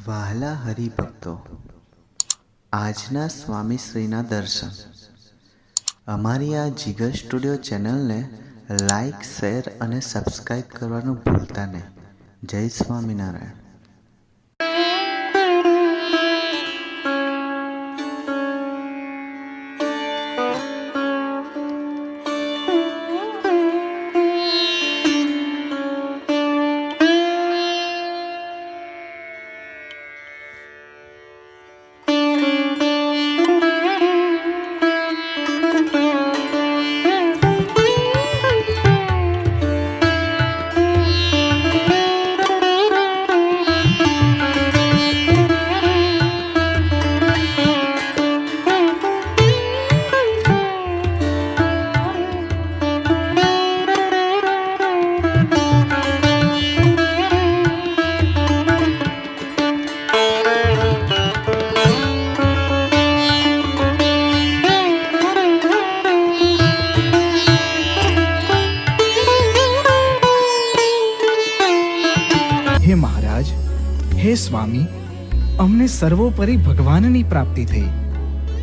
વહાલા હરિભક્તો, આજના સ્વામીશ્રીના દર્શન. અમારી આ જીગર સ્ટુડિયો ચેનલને લાઈક, શેર અને સબસ્ક્રાઈબ કરવાનું ભૂલતા નહીં. જય સ્વામિનારાયણ. હે મહારાજ, હે સ્વામી, અમને સર્વોપરી ભગવાનની પ્રાપ્તિ થઈ.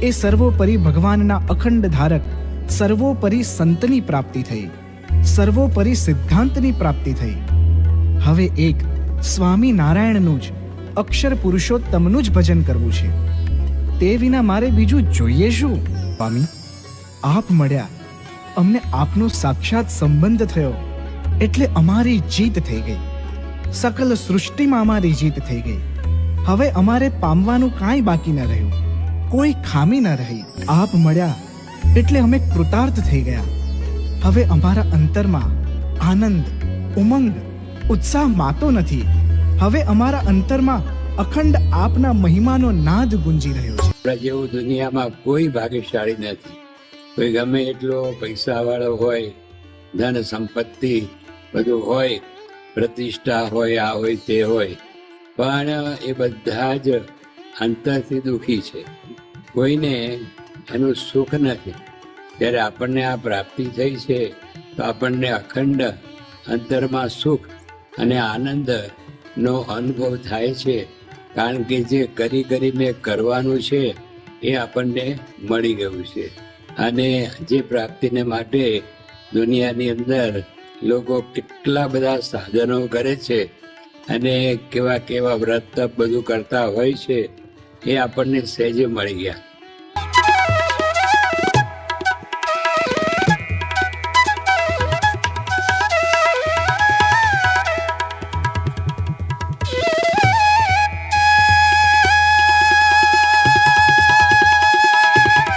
એ સર્વોપરી ભગવાનના અખંડ ધારક સર્વોપરી સંતની પ્રાપ્તિ થઈ. સર્વોપરી સિદ્ધાંતની પ્રાપ્તિ થઈ. હવે એક સ્વામી નારાયણનું જ અક્ષર પુરુષોત્તમનું જ ભજન કરવું છે. તે વિના મારે બીજું જોઈએ શું? સ્વામી, આપ મળ્યા, અમને આપનો સાક્ષાત સંબંધ થયો એટલે અમારી જીત થઈ ગઈ. સકલ સૃષ્ટિમાં અમારી જીત થઈ ગઈ. હવે અમારે પામવાનું કાંઈ બાકી ન રહ્યું, કોઈ ખામી ન રહી. આપ મળ્યા એટલે અમે કૃતાર્થ થઈ ગયા. હવે અમારા અંતરમાં આનંદ, ઉમંગ, ઉત્સાહ માતો નથી. હવે અમારા અંતરમાં અખંડ આપના મહિમાનો નાદ ગુંજી રહ્યો છે. આપણા જેવું દુનિયામાં કોઈ ભાગ્યશાળી નથી. કોઈ ગમે એટલો પૈસાવાળો હોય, ધન સંપત્તિ બધું હોય, પ્રતિષ્ઠા હોય, આ હોય તે હોય, પણ એ બધા જ અંતરથી દુઃખી છે. કોઈને એનું સુખ નથી. જ્યારે આપણને આ પ્રાપ્તિ થઈ છે તો આપણને અખંડ અંતરમાં સુખ અને આનંદનો અનુભવ થાય છે. કારણ કે જે કરીને કરવાનું છે એ આપણને મળી ગયું છે. અને જે પ્રાપ્તિને માટે દુનિયાની અંદર લોકો કેટલા બધા સાધનો કરે છે અને કેવા કેવા વ્રત તપ બધું કરતા હોય છે, એ આપણને સહેજે મળી ગયા.